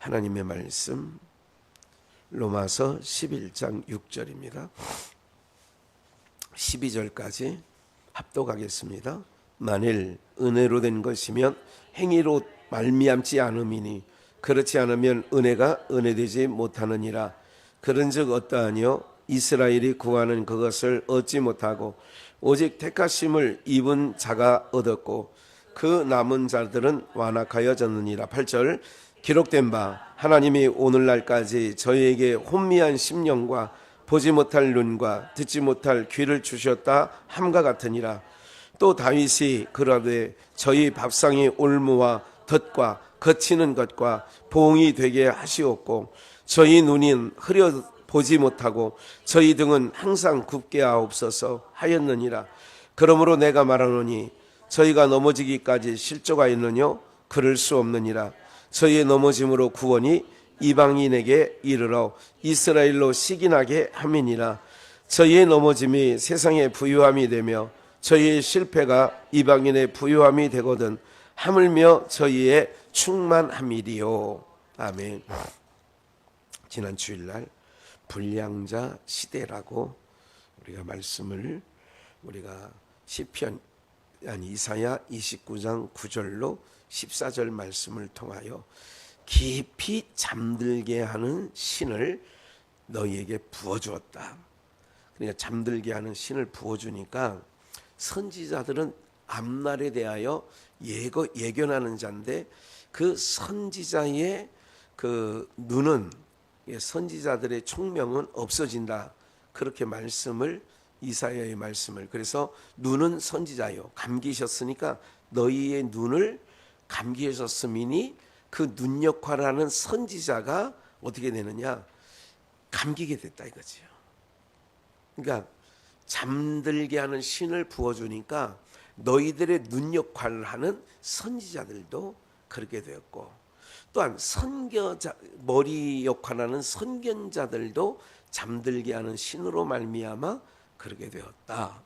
하나님의 말씀 로마서 11장 6절입니다. 12절까지 합독하겠습니다. 만일 은혜로 된 것이면 행위로 말미암지 않음이니 그렇지 않으면 은혜가 은혜되지 못하느니라. 그런즉 어떠하뇨? 이스라엘이 구하는 그것을 얻지 못하고 오직 택하심을 입은 자가 얻었고 그 남은 자들은 완악하여졌느니라. 8절 기록된 바 하나님이 오늘날까지 저희에게 혼미한 심령과 보지 못할 눈과 듣지 못할 귀를 주셨다 함과 같으니라. 또 다윗이 그러되 저희 밥상이 올무와 덫과 거치는 것과 보응이 되게 하시옵고 저희 눈은 흐려 보지 못하고 저희 등은 항상 굽게 하옵소서 하였느니라. 그러므로 내가 말하노니 저희가 넘어지기까지 실조가 있느뇨? 그럴 수 없느니라. 저희의 넘어짐으로 구원이 이방인에게 이르러 이스라엘로 시기나게 함이니라. 저희의 넘어짐이 세상의 부유함이 되며 저희의 실패가 이방인의 부유함이 되거든 하물며 저희의 충만함이리요. 아멘. 지난 주일날 불량자 시대라고 우리가 말씀을 시편 이사야 29장 9절로 14절 말씀을 통하여 깊이 잠들게 하는 신을 너희에게 부어주었다. 그러니까 잠들게 하는 신을 부어주니까 선지자들은 앞날에 대하여 예견하는 자인데 그 선지자의 그 눈은 선지자들의 총명은 없어진다. 그렇게 말씀을 이사야의 말씀을 그래서 눈은 선지자요 감기셨으니까 너희의 눈을 감기셨음이니 그 눈 역할을 하는 선지자가 어떻게 되느냐 감기게 됐다 이거지요. 그러니까 잠들게 하는 신을 부어주니까 너희들의 눈 역할을 하는 선지자들도 그렇게 되었고 또한 선교자 머리 역할하는 선견자들도 잠들게 하는 신으로 말미암아 그렇게 되었다.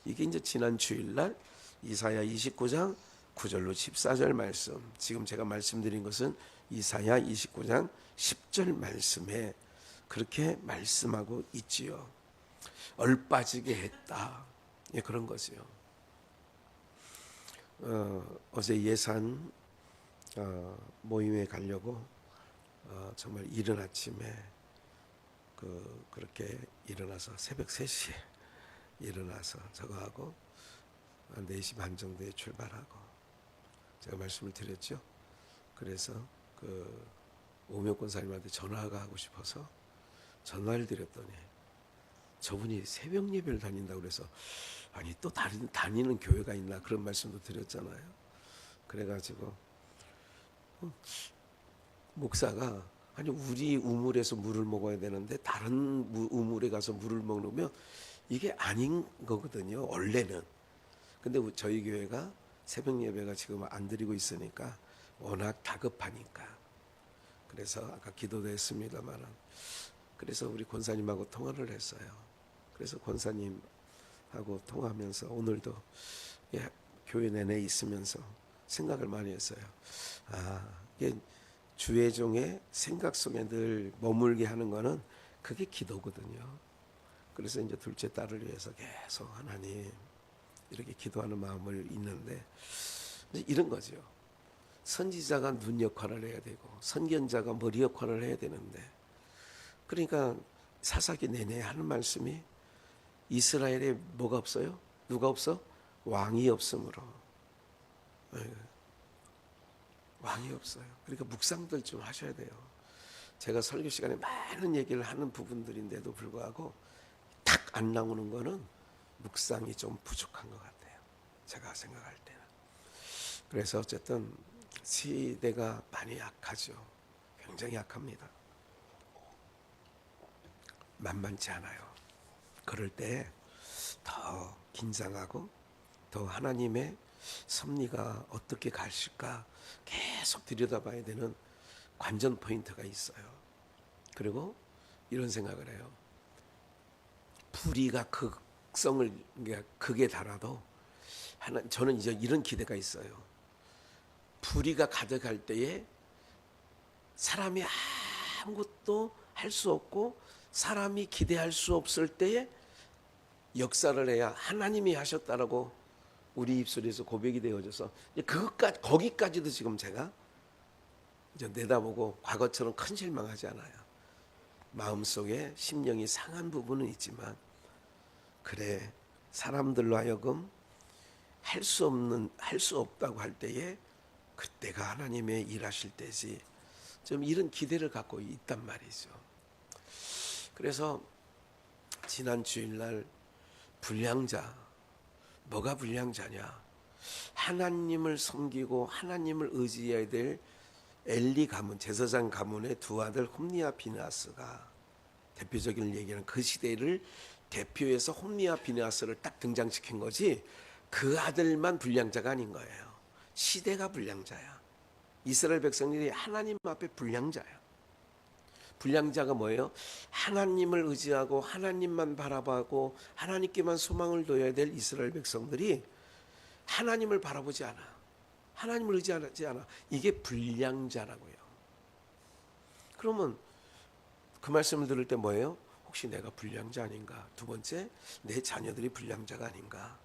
이게 이제 지난 주일날 이사야 29장 9절로 14절 말씀. 지금 제가 말씀드린 것은 이사야 29장 10절 말씀에 그렇게 말씀하고 있지요. 얼빠지게 했다. 예, 그런 거지요. 어제 예산 모임에 가려고 정말 이른 아침에 그렇게 일어나서 새벽 3시에 일어나서 저거하고 4시 반 정도에 출발하고 제가 말씀을 드렸죠. 그래서 오명 권사님한테 전화가 하고 싶어서 전화를 드렸더니 저분이 새벽 예배를 다닌다고 그래서 아니 또 다니는 교회가 있나 그런 말씀도 드렸잖아요. 그래가지고 목사가 아니 우리 우물에서 물을 먹어야 되는데 다른 우물에 가서 물을 먹으면 이게 아닌 거거든요 원래는. 근데 저희 교회가 새벽 예배가 지금 안 드리고 있으니까 워낙 다급하니까 그래서 아까 기도도 했습니다만 그래서 우리 권사님하고 통화를 했어요. 그래서 권사님하고 통화하면서 오늘도 교회 내내 있으면서 생각을 많이 했어요. 이게 주의종의 생각 속에 늘 머물게 하는 거는 그게 기도거든요. 그래서 이제 둘째 딸을 위해서 계속 하나님 이렇게 기도하는 마음을 있는데 이런 거죠. 선지자가 눈 역할을 해야 되고 선견자가 머리 역할을 해야 되는데 그러니까 사사기 내내 하는 말씀이 이스라엘에 뭐가 없어요? 누가 없어? 왕이 없으므로. 왕이 없어요. 그러니까 묵상들 좀 하셔야 돼요. 제가 설교 시간에 많은 얘기를 하는 부분들인데도 불구하고 딱 안 나오는 거는 묵상이 좀 부족한 것 같아요. 제가 생각할 때는. 그래서 어쨌든 시대가 많이 약하죠. 굉장히 약합니다. 만만치 않아요. 그럴 때 더 긴장하고 더 하나님의 섭리가 어떻게 가실까 계속 들여다봐야 되는 관전 포인트가 있어요. 그리고 이런 생각을 해요. 불의가 극성을 극에 달아도 저는 이제 이런 기대가 있어요. 불의가 가득할 때에 사람이 아무것도 할 수 없고 사람이 기대할 수 없을 때에 역사를 해야 하나님이 하셨다라고 우리 입술에서 고백이 되어져서 그것까지 거기까지도 지금 제가 이제 내다보고 과거처럼 큰 실망하지 않아요. 마음속에 심령이 상한 부분은 있지만 그래 사람들로 하여금 할 수 없다고 할 때에 그때가 하나님의 일하실 때지 좀 이런 기대를 갖고 있단 말이죠. 그래서 지난 주일날 불량자, 뭐가 불량자냐? 하나님을 섬기고 하나님을 의지해야 될 엘리 가문, 제사장 가문의 두 아들 홈니와 비느하스가 대표적인 얘기는 그 시대를 대표해서 홈니와 비느하스를 딱 등장시킨 거지 그 아들만 불량자가 아닌 거예요. 시대가 불량자야. 이스라엘 백성들이 하나님 앞에 불량자야. 불량자가 뭐예요? 하나님을 의지하고 하나님만 바라보고 하나님께만 소망을 둬야 될 이스라엘 백성들이 하나님을 바라보지 않아. 하나님을 의지하지 않아. 이게 불량자라고요. 그러면 그 말씀을 들을 때 뭐예요? 혹시 내가 불량자 아닌가? 두 번째, 내 자녀들이 불량자가 아닌가?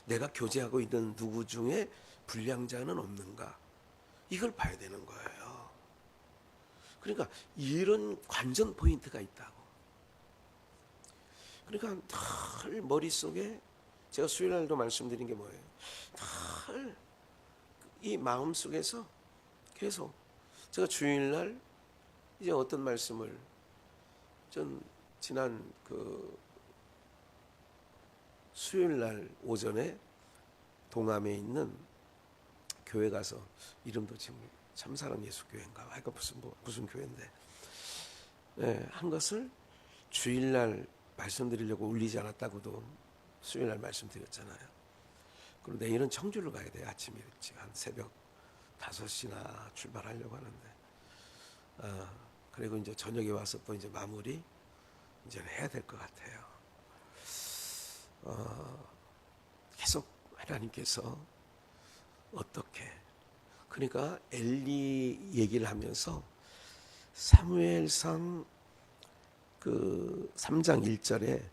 내가 교제하고 있는 누구 중에 불량자는 없는가? 이걸 봐야 되는 거예요. 그러니까 이런 관전 포인트가 있다고. 그러니까 늘 머릿속에 제가 수요일날도 말씀드린 게 뭐예요? 늘 이 마음속에서 계속 제가 주일날 이제 어떤 말씀을 전 지난 그 수요일날 오전에 동암에 있는 교회 가서 이름도 지금 참사랑 예수교회인가 하여간 무슨 교회인데 한 것을 주일날 말씀드리려고 올리지 않았다고도 수요일날 말씀드렸잖아요. 그럼 내일은 청주를 가야 돼요. 아침 일찍 한 새벽 5시나 출발하려고 하는데 그리고 이제 저녁에 와서 또 이제 마무리 이제 해야 될 것 같아요. 계속 하나님께서 어떻게 그러니까 엘리 얘기를 하면서 사무엘상 그 3장 1절에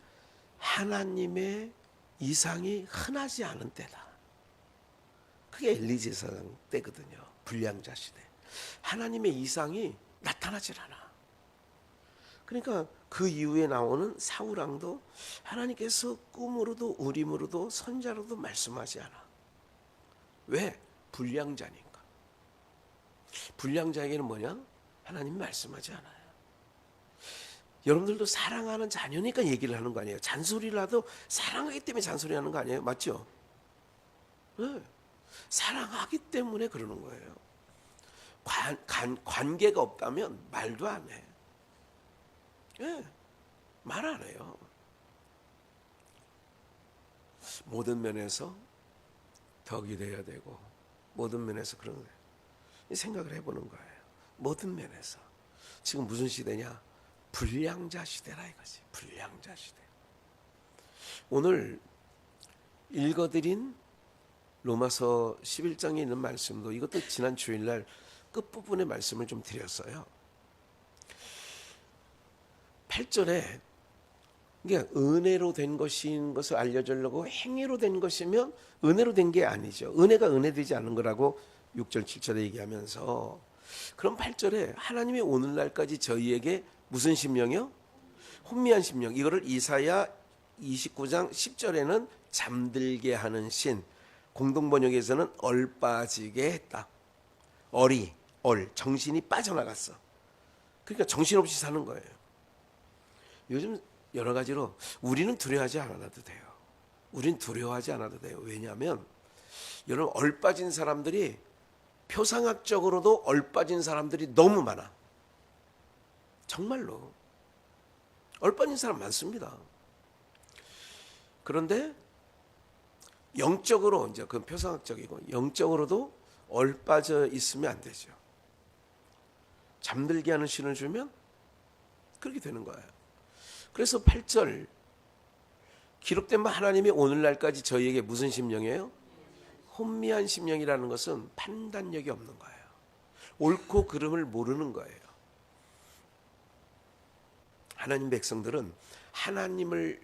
하나님의 이상이 흔하지 않은 때다. 그게 엘리 제사장 때거든요. 불량자 시대. 하나님의 이상이 나타나질 않아. 그러니까 그 이후에 나오는 사울왕도 하나님께서 꿈으로도 우림으로도 선자로도 말씀하지 않아. 왜? 불량자니까. 불량자에게는 뭐냐? 하나님 말씀하지 않아요. 여러분들도 사랑하는 자녀니까 얘기를 하는 거 아니에요. 잔소리를 하도 사랑하기 때문에 잔소리하는 거 아니에요. 맞죠? 네. 사랑하기 때문에 그러는 거예요. 관계가 없다면 말도 안 해. 네. 말 안 해요. 모든 면에서 덕이 돼야 되고 모든 면에서 그런 거예요. 생각을 해보는 거예요. 모든 면에서. 지금 무슨 시대냐? 불량자 시대라 이거지. 불량자 시대. 오늘 읽어드린 로마서 11장에 있는 말씀도 이것도 지난 주일날 끝부분의 말씀을 좀 드렸어요. 8절에 이게 은혜로 된 것인 것을 알려주려고 행위로 된 것이면 은혜로 된 게 아니죠. 은혜가 은혜되지 않은 거라고 6절 7절에 얘기하면서 그럼 8절에 하나님이 오늘날까지 저희에게 무슨 심령이요? 혼미한 심령. 이거를 이사야 29장 10절에는 잠들게 하는 신, 공동번역에서는 얼빠지게 했다. 정신이 빠져나갔어. 그러니까 정신없이 사는 거예요. 요즘 여러 가지로 우리는 두려워하지 않아도 돼요. 우린 두려워하지 않아도 돼요. 왜냐하면 여러분 얼빠진 사람들이 표상학적으로도 얼빠진 사람들이 너무 많아. 정말로 얼빠진 사람 많습니다. 그런데 영적으로 이제 그건 표상학적이고 영적으로도 얼빠져 있으면 안 되죠. 잠들게 하는 신을 주면 그렇게 되는 거예요. 그래서 8절 기록된 바 하나님이 오늘날까지 저희에게 무슨 심령이에요? 혼미한 심령이라는 것은 판단력이 없는 거예요. 옳고 그름을 모르는 거예요. 하나님 백성들은 하나님을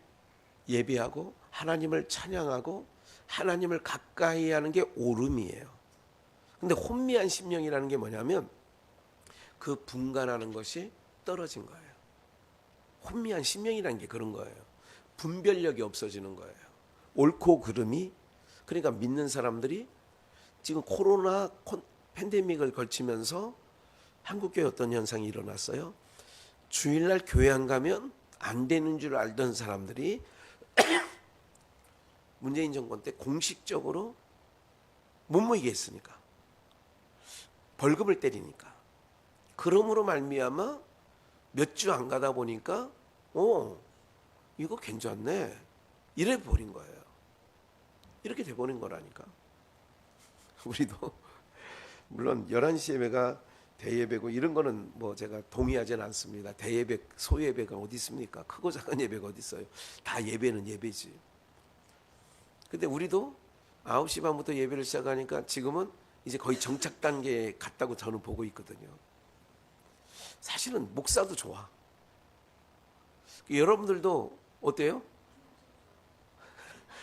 예배하고 하나님을 찬양하고 하나님을 가까이 하는 게 옳음이에요. 근데 혼미한 심령이라는 게 뭐냐면 그 분간하는 것이 떨어진 거예요. 혼미한 심령이라는 게 그런 거예요. 분별력이 없어지는 거예요. 옳고 그름이, 그러니까 믿는 사람들이 지금 코로나 팬데믹을 걸치면서 한국교회 어떤 현상이 일어났어요. 주일날 교회 안 가면 안 되는 줄 알던 사람들이 문재인 정권 때 공식적으로 못 모이게 했으니까, 벌금을 때리니까, 그러므로 말미암아 몇 주 안 가다 보니까 이거 괜찮네 이래 버린 거예요. 이렇게 돼 버린 거라니까. 우리도 물론 11시 예배가 대예배고 이런 거는 뭐 제가 동의하지는 않습니다. 대예배, 소예배가 어디 있습니까? 크고 작은 예배가 어디 있어요? 다 예배는 예배지. 근데 우리도 9시 반부터 예배를 시작하니까 지금은 이제 거의 정착 단계에 갔다고 저는 보고 있거든요. 사실은 목사도 좋아. 여러분들도 어때요?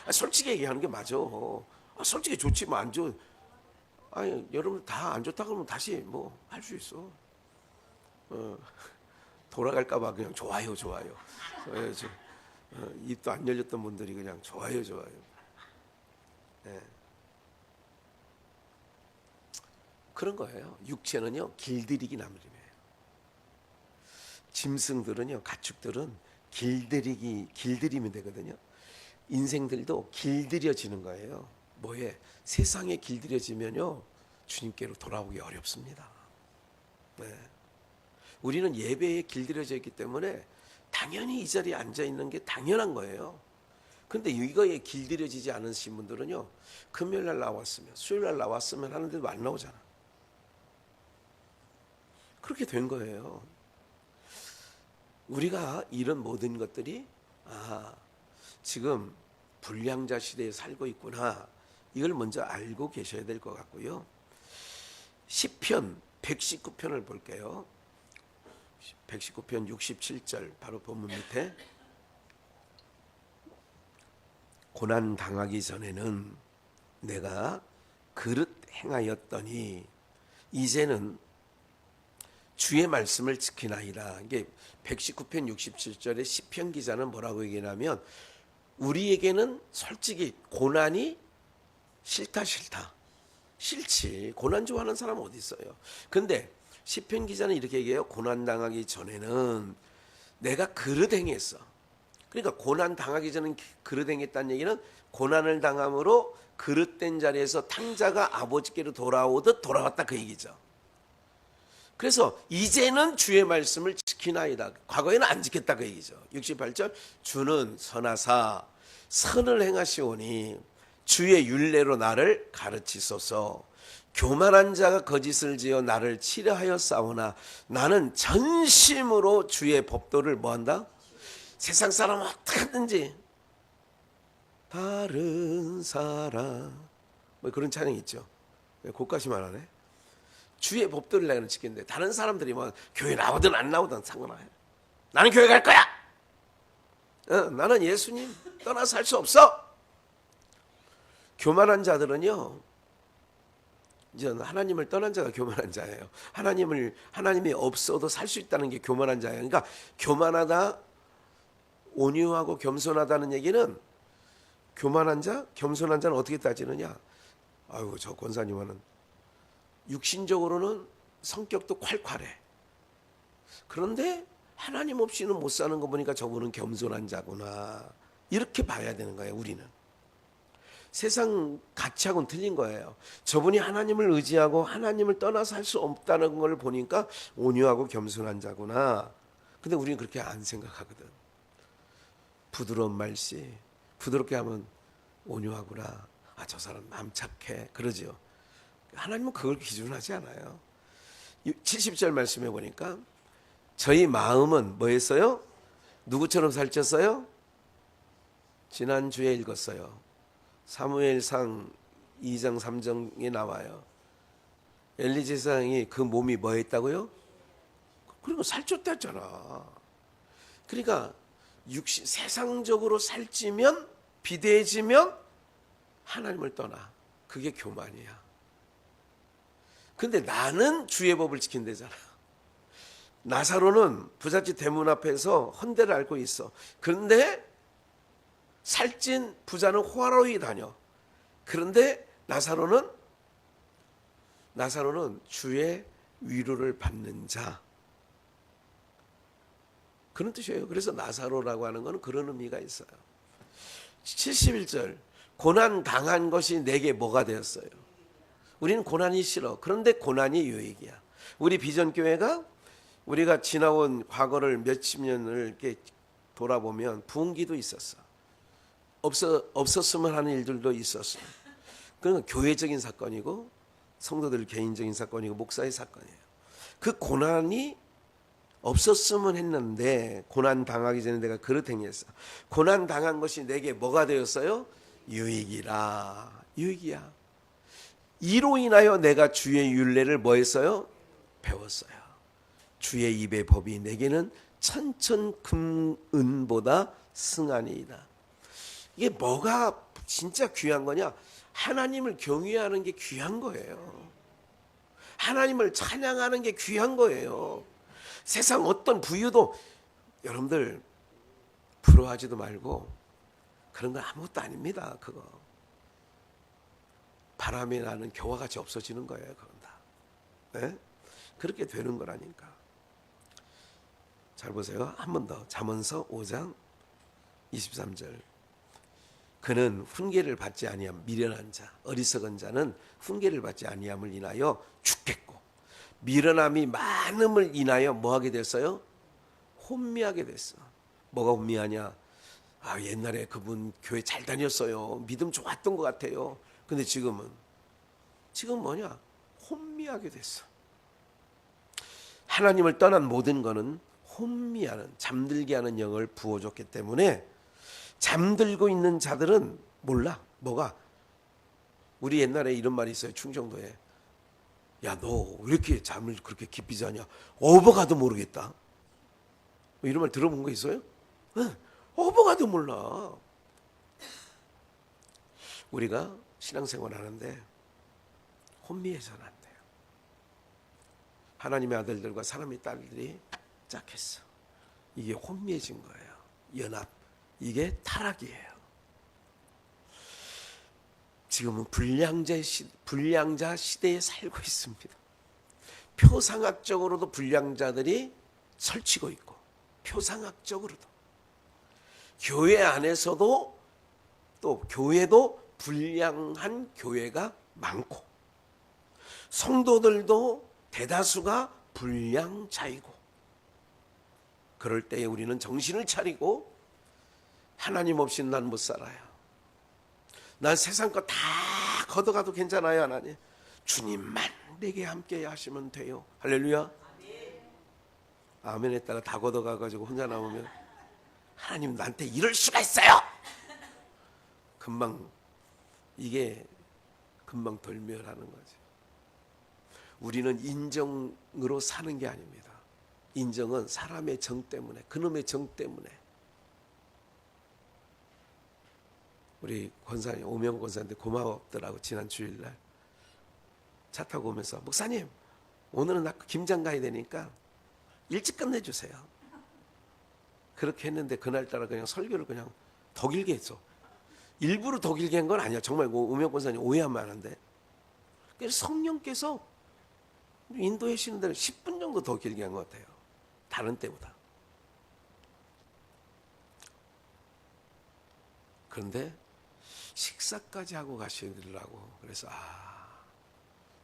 솔직히 얘기하는 게 맞아. 솔직히 좋지 뭐 안 좋. 아니 여러분 다 안 좋다 그러면 다시 뭐 할 수 있어. 돌아갈까봐 그냥 좋아요. 입도 안 열렸던 분들이 그냥 좋아요. 네. 그런 거예요. 육체는요 길들이기 나무림이에요. 짐승들은요, 가축들은 길들이면 되거든요. 인생들도 길들여지는 거예요. 뭐에? 세상에 길들여지면요 주님께로 돌아오기 어렵습니다. 네. 우리는 예배에 길들여져 있기 때문에 당연히 이 자리에 앉아 있는 게 당연한 거예요. 근데 이거에 길들여지지 않으신 분들은요, 금요일날 나왔으면 수요일날 나왔으면 하는데도 안 나오잖아. 그렇게 된 거예요. 우리가 이런 모든 것들이 지금 불량자 시대에 살고 있구나, 이걸 먼저 알고 계셔야 될 것 같고요. 시편 119편을 볼게요. 119편 67절 바로 본문 밑에, 고난 당하기 전에는 내가 그릇 행하였더니 이제는 주의 말씀을 지키나이다. 이게 119편 67절에 시편 기자는 뭐라고 얘기하냐면, 우리에게는 솔직히 고난이 싫지. 고난 좋아하는 사람 어디 있어요? 근데 시편 기자는 이렇게 얘기해요. 고난 당하기 전에는 내가 그릇 행했어. 그러니까 고난 당하기 전에 그릇 행했다는 얘기는 고난을 당함으로 그릇된 자리에서 탕자가 아버지께로 돌아오듯 돌아왔다, 그 얘기죠. 그래서 이제는 주의 말씀을 지키나이다. 과거에는 안 지켰다, 그 얘기죠. 68절, 주는 선하사 선을 행하시오니 주의 율례로 나를 가르치소서. 교만한 자가 거짓을 지어 나를 치려하여 싸우나 나는 전심으로 주의 법도를 뭐한다? 세상 사람 어떻게든지 다른 사람, 뭐 그런 찬양이 있죠. 고가시만 하네. 주의 법도를 나는 지키는데 다른 사람들이 뭐 교회 나오든 안 나오든 상관없어요. 나는 교회 갈 거야. 나는 예수님 떠나서 살 수 없어. 교만한 자들은요, 이제 하나님을 떠난 자가 교만한 자예요. 하나님이 없어도 살 수 있다는 게 교만한 자예요. 그러니까 교만하다, 온유하고 겸손하다는 얘기는, 교만한 자, 겸손한 자는 어떻게 따지느냐? 아이고, 저 권사님은 육신적으로는 성격도 콸콸해. 그런데 하나님 없이는 못 사는 거 보니까 저분은 겸손한 자구나, 이렇게 봐야 되는 거예요. 우리는 세상 가치하고는 틀린 거예요. 저분이 하나님을 의지하고 하나님을 떠나서 할 수 없다는 걸 보니까 온유하고 겸손한 자구나. 근데 우리는 그렇게 안 생각하거든. 부드러운 말씨, 부드럽게 하면 온유하구나. 저 사람 마음 착해, 그러죠. 하나님은 그걸 기준하지 않아요. 70절 말씀해 보니까, 저희 마음은 뭐였어요? 누구처럼 살쪘어요? 지난주에 읽었어요. 사무엘상 2장 3장에 나와요. 엘리 제사장이 그 몸이 뭐 했다고요? 그리고 살쪘다잖아. 그러니까 세상적으로 살찌면, 비대해지면 하나님을 떠나. 그게 교만이야. 근데 나는 주의 법을 지킨대잖아. 나사로는 부잣집 대문 앞에서 헌대를 앓고 있어. 그런데 살찐 부자는 호화로이 다녀. 그런데 나사로는 주의 위로를 받는 자. 그런 뜻이에요. 그래서 나사로라고 하는 것은 그런 의미가 있어요. 71절. 고난 당한 것이 내게 뭐가 되었어요? 우리는 고난이 싫어. 그런데 고난이 유익이야. 우리 비전교회가 우리가 지나온 과거를 몇십 년을 이렇게 돌아보면 부흥기도 있었어. 없었으면 하는 일들도 있었어. 그건 교회적인 사건이고 성도들 개인적인 사건이고 목사의 사건이에요. 그 고난이 없었으면 했는데 고난 당하기 전에 내가 그릇 행했어. 고난 당한 것이 내게 뭐가 되었어요? 유익이라. 유익이야. 이로 인하여 내가 주의 율례를 뭐 했어요? 배웠어요. 주의 입의 법이 내게는 천천금은보다 승하니이다. 이게 뭐가 진짜 귀한 거냐? 하나님을 경외하는 게 귀한 거예요. 하나님을 찬양하는 게 귀한 거예요. 세상 어떤 부유도 여러분들 부러워하지도 말고 그런 건 아무것도 아닙니다. 그거 바람에 나는 겨와같이 없어지는 거예요. 그건 다. 네? 그렇게 되는 거라니까. 잘 보세요. 한 번 더. 잠언서 5장 23절. 그는 훈계를 받지 아니함 미련한 자, 어리석은 자는 훈계를 받지 아니함을 인하여 죽겠고 미련함이 많음을 인하여 뭐하게 됐어요? 혼미하게 됐어. 뭐가 혼미하냐? 옛날에 그분 교회 잘 다녔어요. 믿음 좋았던 것 같아요. 근데 지금 뭐냐? 혼미하게 됐어. 하나님을 떠난 모든 것은 혼미하는, 잠들게 하는 영을 부어줬기 때문에 잠들고 있는 자들은 몰라. 뭐가? 우리 옛날에 이런 말이 있어요. 충청도에. 야, 너 왜 이렇게 잠을 그렇게 깊이 자냐? 어버가도 모르겠다. 이런 말 들어본 거 있어요? 응, 어버가도 몰라. 우리가 신앙생활 하는데 혼미해서는 안 돼요. 하나님의 아들들과 사람의 딸들이 짝했어. 이게 혼미해진 거예요. 연합. 이게 타락이에요. 지금은 불량자 시대에 살고 있습니다. 표상학적으로도 불량자들이 설치고 있고 표상학적으로도 교회 안에서도 또 교회도 불량한 교회가 많고 성도들도 대다수가 불량자이고 그럴 때에 우리는 정신을 차리고 하나님 없이는 난 못 살아요. 난 세상 거 다 걷어가도 괜찮아요. 하나님 주님만 내게 함께 하시면 돼요. 할렐루야. 아멘에 따라 다 걷어가가지고 혼자 남으면 하나님 나한테 이럴 수가 있어요. 이게 금방 돌멸하는 거지. 우리는 인정으로 사는 게 아닙니다. 인정은 사람의 정 때문에, 그놈의 정 때문에. 우리 권사님, 오명 권사님한테 고마웠더라고. 지난 주일날 차 타고 오면서 목사님 오늘은 나 김장 가야 되니까 일찍 끝내주세요. 그렇게 했는데 그날따라 그냥 설교를 그냥 더 길게 했어. 일부러 더 길게 한 건 아니야. 정말 오명 권사님 오해하면 안 한데. 그래서 성령께서 인도해 주시는 대로 10분 정도 더 길게 한 것 같아요. 다른 때보다. 그런데 식사까지 하고 가시려고. 그래서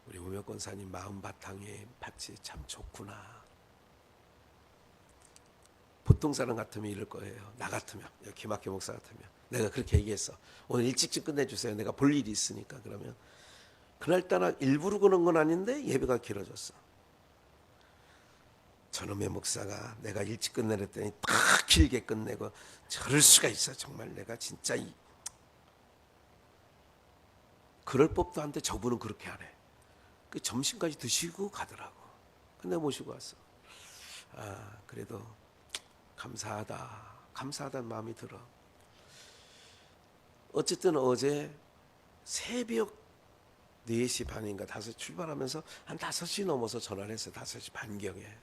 우리 오명 권사님 마음 바탕에 밭이 참 좋구나. 보통 사람 같으면 이럴 거예요. 나 같으면, 김학규 목사 같으면 내가 그렇게 얘기했어. 오늘 일찍 좀 끝내주세요. 내가 볼 일이 있으니까. 그러면 그날따라 일부러 그런 건 아닌데 예배가 길어졌어. 저놈의 목사가 내가 일찍 끝내랬더니 다 길게 끝내고 저럴 수가 있어. 정말 내가 진짜 그럴 법도 한데 저분은 그렇게 안 해. 그 점심까지 드시고 가더라고. 근데 모시고 왔어. 그래도 감사하다는 마음이 들어. 어쨌든 어제 새벽 4시 반인가 5시 출발하면서 한 5시 넘어서 전화를 했어요. 5시 반경에.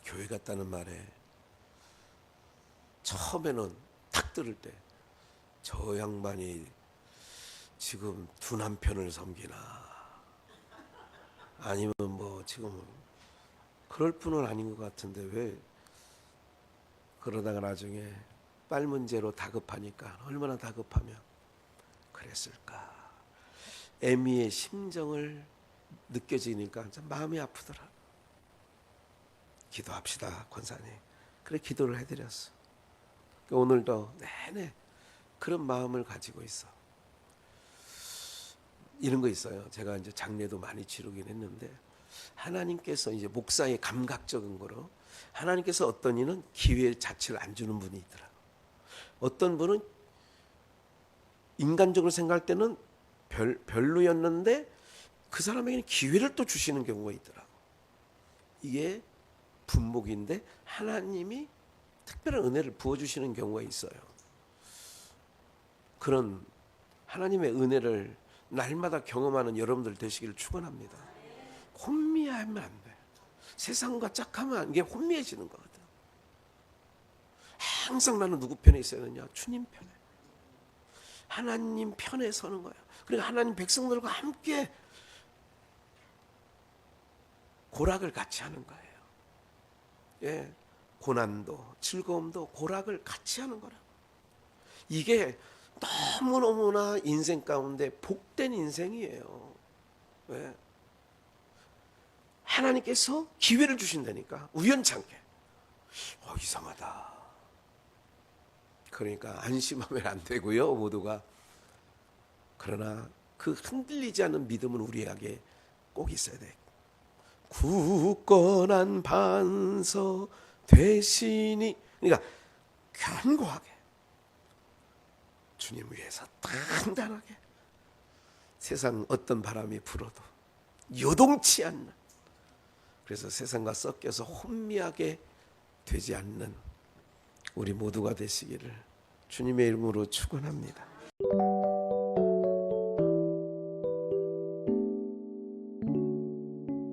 교회 갔다는 말에 처음에는 탁 들을 때 저 양반이 지금 두 남편을 섬기나 아니면 뭐 지금 그럴 뿐은 아닌 것 같은데 왜 그러다가 나중에 빨 문제로 다급하니까 얼마나 다급하면 그랬을까. 애미의 심정을 느껴지니까 참 마음이 아프더라. 기도합시다 권사님. 그래 기도를 해드렸어. 오늘도 내내 그런 마음을 가지고 있어. 이런 거 있어요. 제가 이제 장례도 많이 치르긴 했는데 하나님께서 이제 목사의 감각적인 거로 하나님께서 어떤 이는 기회 자체를 안 주는 분이 있더라. 어떤 분은 인간적으로 생각할 때는 별로였는데 그 사람에게는 기회를 또 주시는 경우가 있더라고. 이게 분목인데 하나님이 특별한 은혜를 부어주시는 경우가 있어요. 그런 하나님의 은혜를 날마다 경험하는 여러분들 되시기를 축원합니다. 혼미하면 안 돼. 세상과 짝하면 이게 혼미해지는 거거든. 항상 나는 누구 편에 있어야 되냐? 주님 편에. 하나님 편에 서는 거야. 그러니까 하나님 백성들과 함께 고락을 같이 하는 거예요. 예, 고난도 즐거움도 고락을 같이 하는 거라. 이게 너무너무나 인생 가운데 복된 인생이에요. 왜? 하나님께서 기회를 주신다니까. 우연찮게. 이상하다. 그러니까 안심하면 안 되고요. 모두가. 그러나 그 흔들리지 않는 믿음은 우리에게 꼭 있어야 돼. 굳건한 반석 되시니. 그러니까 견고하게. 주님 위해서 단단하게 세상 어떤 바람이 불어도 요동치 않는, 그래서 세상과 섞여서 혼미하게 되지 않는 우리 모두가 되시기를 주님의 이름으로 축원합니다.